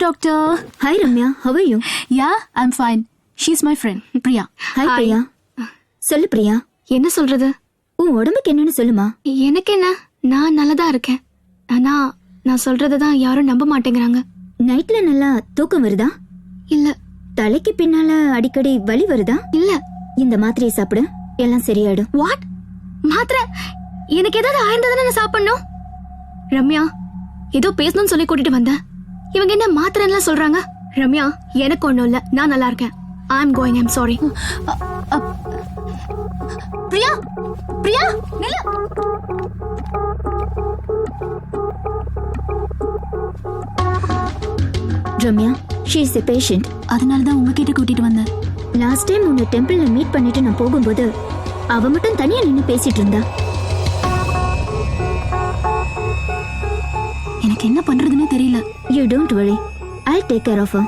doctor. Hi Ramya, how are you? Yeah, I'm fine. She's my friend, Priya. Hi Priya. சொல்லு பிரியா. என்ன சொல்றது? உன் உடம்புக்கு என்னன்னு சொல்லுமா. எனக்கு என்ன, நான் நல்லதா இருக்கேன். ஆனா நான் சொல்றதுதான் யாரும் நம்ப மாட்டேங்கிறாங்க. நைட்ல நல்லா தூக்கம் வருதா? இல்ல. தலைக்கு பின்னால அடிக்கடி வலி வருதா? இல்ல. இந்த மாத்திரையை சாப்பிடு, எல்லாம் சரியாயிடும். வாட்? மாத்திரை? எனக்கு ஏதாவது ஆயிருந்ததுன்னு நான் சாப்பிடணும்? ரம்யா, ஏதோ பேசணும்னு சொல்லி கூட்டிட்டு வந்த. இவங்க என்ன மாத்திரைன்னு சொல்றாங்க? ரம்யா, எனக்கு ஒண்ணும் இல்ல, நான் நல்லா இருக்கேன். I'm going, I'm sorry. Priya, Priya, நில்லு. Ramya, she is a patient. அதனால தான் உங்ககிட்ட கூட்டிட்டு வந்தேன். லாஸ்ட் டைம் உன்னை டெம்பிள்ல மீட் பண்ணிட்டு நான் போகும்போது அவ மட்டும் தனியா நின்னு பேசிட்டு இருந்தா. எனக்கு என்ன பண்றதுன்னு தெரியல. You don't worry, I'll take care of her.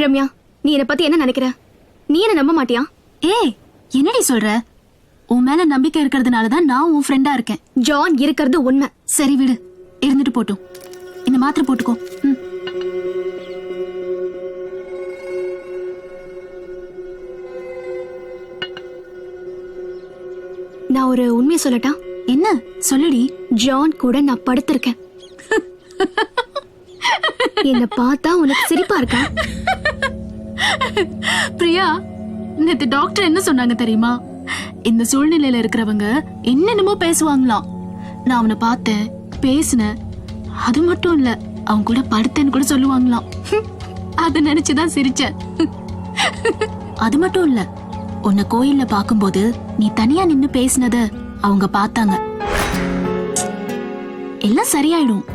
Ramya, நீ என்ன பத்தி என்ன நினைக்கிற? நீ என்ன நம்ப மாட்டியா? ஏய், என்னடி சொல்ற? உன் மேல நம்பிக்கை இருக்கிறதுனால தான் நான் உன் ஃப்ரெண்டா இருக்கேன். ஜான் இருக்கிறது உண்மை. சரி விடு, இருந்துட்டு போட்டும். இந்த மாத்திரை போட்டுக்கோ. நான் ஒரு உண்மையை சொல்லட்டா? என்ன சொல்லுடி. ஜான் கூட நான் படுத்திருக்கேன். என்ன பார்த்தா உனக்கு சிரிப்பா இருக்கா? பிரியா, நேத்து டாக்டர் என்ன சொன்னாங்க தெரியுமா? இந்த சூழ்நிலையில இருக்கிறவங்க என்னென்னமோ பேசுவாங்களாம். நான் அவனை பார்த்தேன், பேசினேன். அது மட்டும் இல்ல, அவன் கூட படுத்தேன்னு கூட சொல்லுவாங்களாம். அத நினைச்சுதான் சிரிச்சேன். அது மட்டும் இல்ல, உன்னை கோயில்ல பாக்கும்போது நீ தனியா நின்னு பேசினத அவங்க பார்த்தாங்க. எல்லாம் சரியாயிடும்.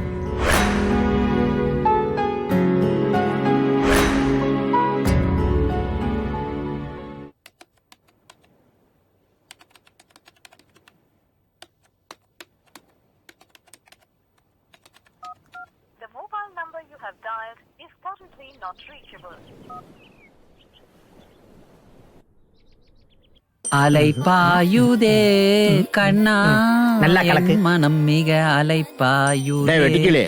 அலைப்பாயுதே கண்ணா, நல்லா கலக்கு. மனம் மிக அலைப்பாயுதே.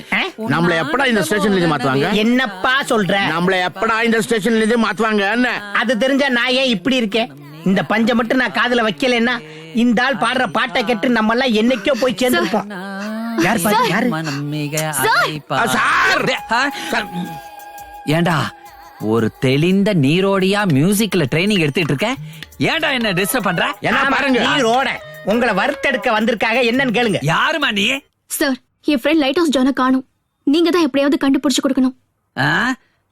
நம்மள எப்படா இந்த ஸ்டேஷன்ல இருந்து மாத்துவாங்க? என்னப்பா சொல்ற? நம்மள எப்படா இந்த ஸ்டேஷன்ல இருந்து மாத்துவாங்க? அது தெரிஞ்சா நான் ஏன் இப்படி இருக்கேன்? இந்த பஞ்ச மட்டும் நான் காதுல வைக்கலன்னா இந்த ஆள் பாடுற பாட்டை கேட்டு நம்ம எல்லாம் என்னைக்கோ போய் சேர்ந்துருப்போம். யார் பாட்டு? யாரு? மனம் மிக அலைப்பாயுதே. ஏண்டா, ஒரு தெளிந்த நீரோடியா மியூசிக்ல ட்ரைனிங் எடுத்துட்டு இருக்க. ஏண்டா என்ன டிஸ்டர்ப் பண்ற? என்ன பாருங்க, நீரோட உங்களை வறுத்தெடுக்க வந்திருக்காங்க. என்னன்னு கேளுங்க. யாருமா நீ? சார், என் ஃப்ரெண்ட் லைட் ஹவுஸ் ஜானை காணும். நீங்க தான் எப்படியாவது கண்டுபிடிச்சு கொடுக்கணும்.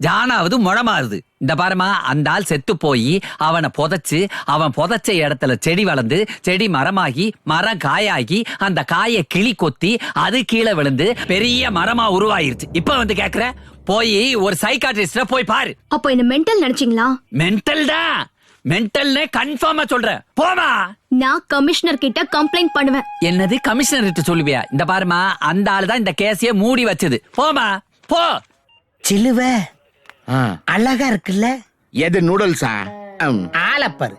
ஜானாவது முழமாறுது. இந்த பாருமா, அந்த ஆள் செத்து போய் அவனை புதைச்சு, அவன் புதைச்ச இடத்துல செடி வளர்ந்து, செடி மரமாகி, மரம் காயாகி, அந்த காயை கிளி கொத்தி அது கீழே விழுந்து பெரிய மரமா உருவாயிருச்சு. இப்ப வந்து கேக்குற? போய் ஒரு சைக்காட்ரிஸ்ட போய் பாரு. அப்போ என்ன மென்டல் நினைச்சீங்களா? மென்டல் தான். மென்டல்னே கன்ஃபார்மா சொல்றேன். போமா. நான் கமிஷனர் கிட்ட கம்ப்ளைண்ட் பண்ணுவேன். என்னது கமிஷனர் கிட்ட சொல்லுவியா? இந்த பாருமா, அந்த ஆளு தான் இந்த கேஸையே மூடி வச்சது. போமா போ. சிலுவ ஆ. அழகா இருக்குல்ல? எது நூடுல்ஸா? ஆளப்பாரு,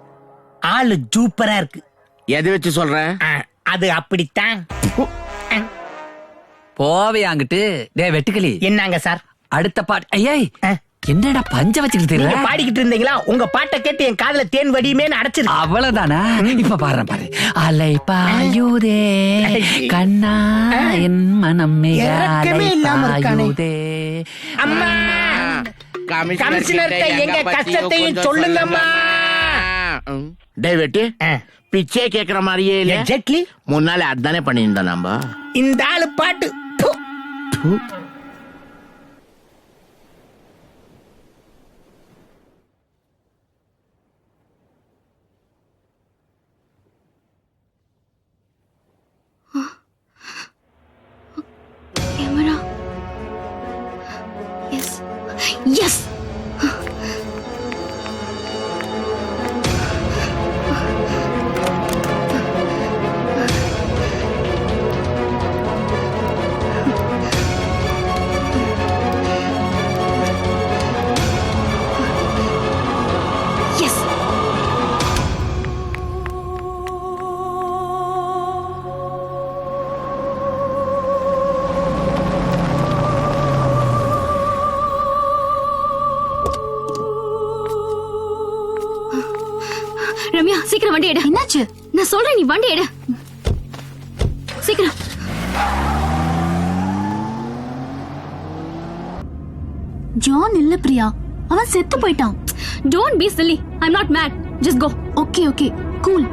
ஆளு சூப்பரா இருக்கு. எது வச்சு சொல்ற? அது அப்படித்தான். போவையாங்கிட்டு. டே வெட்டுக்கிளி, என்னங்க சார்? அடுத்த பாட்டு. ஐய், ஆ. என்னடா பஞ்ச வச்சுக்கிட்டு நீங்க தெரியல? பாடிக்கிட்டு இருந்தீங்களா? உங்க பாட்டை கேட்டு என் காதுல தேன் வடியுமேன்னு அடைச்சிருக்கு. அவ்வளவுதானா? இப்ப பாரு பாரு. அலை பாயுதே கண்ணா என் மனம் மிக இறக்கமே அலை இல்லாம இருக்கானே. பாயுதே. அம்மா, கமிஷனர்கிட்ட எங்க கஷ்டத்தையும் சொல்லுங்கம்மா. டேய் வெட்டி, பிச்சை கேக்குற மாதிரியே இல்ல. எக்ஸாக்ட்லி. முன்னாலே அதானே பண்ணியிருந்தோம் நம்ம. இந்த ஆளு பாட்டு ப்பு. Camera. Yes yes. Yes. Ramya, சீக்கிரம் வண்டி எடு. என்னாச்சு? நான் சொல்றேன், நீ வண்டி எடு சீக்கிரம். ஜான் இல்ல பிரியா, அவன் செத்து போயிட்டான். Don't be silly. I'm not mad. Just go. Okay okay, cool.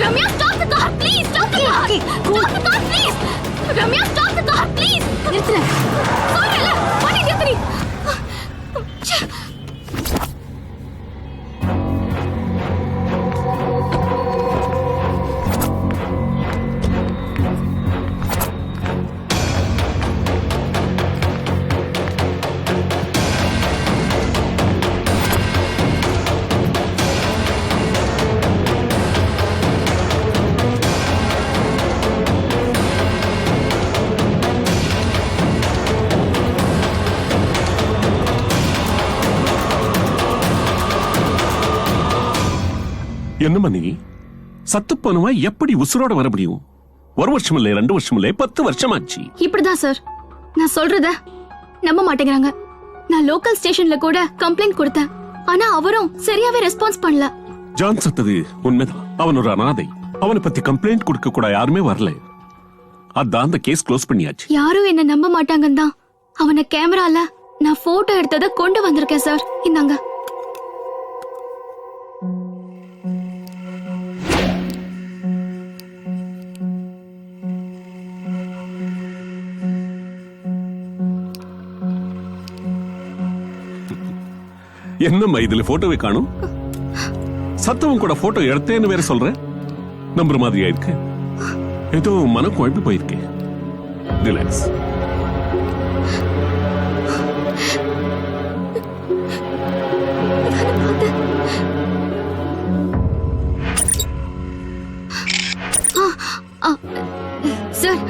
Ramya, stop the car, please. Stop the car. Stop the car, please. Ramya, stop the car, please. நிறுத்துற. சொல்றேன்ல, வண்டி நிறுத்து நீ. ச்சே. என்னம்மா நீ சத்து போனவா எப்படி உசுரோட வர முடியும்? ஒரு வருஷம் இல்ல, 2 வருஷம் இல்ல, 10 வருஷம் ஆச்சு. இப்படிதான் சார், நான் சொல்றத நம்ப மாட்டேங்கிறாங்க. நான் லோக்கல் ஸ்டேஷன்ல கூட கம்ப்ளைண்ட் கொடுத்தேன். ஆனா அவரும் சரியாவே ரெஸ்பான்ஸ் பண்ணல. ஜான் சத்தது உண்மைதான். அவன் ஒரு அனாதை. அவனை பத்தி கம்ப்ளைண்ட் கொடுக்க கூட யாருமே வரல. அதான் அந்த கேஸ் க்ளோஸ் பண்ணியாச்சு. யாரும் என்ன நம்ப மாட்டாங்கன்னு தான் அவனை கேமரால நான் போட்டோ எடுத்ததை கொண்டு வந்திருக்கேன் சார். இந்தாங்க. என்னம்மா இதுல போட்டோவை காணும்? சத்தவன் கூட போட்டோ எடுத்தேன்னு வேற சொல்ற. நம்புற மாதிரியா இருக்கு? ஏதோ மனம் குழம்பி போயிருக்கேன். ரிலாக்ஸ். சார்,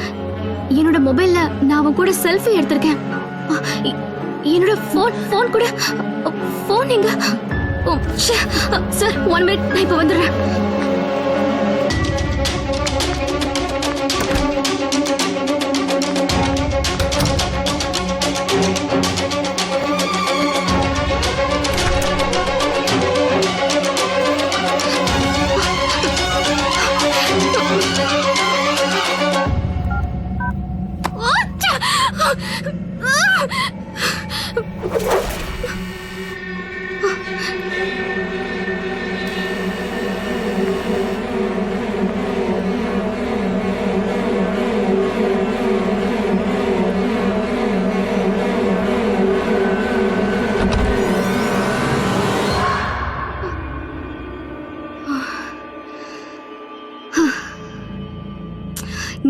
என்னோட மொபைல்ல நான் அவன் கூட செல்ஃபி எடுத்திருக்கேன். என்னோட போன் கூட போன் எங்க? சார் 1 மினிட், நான் இப்ப வந்துடுறேன்.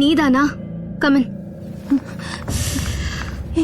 நீதானா கமன்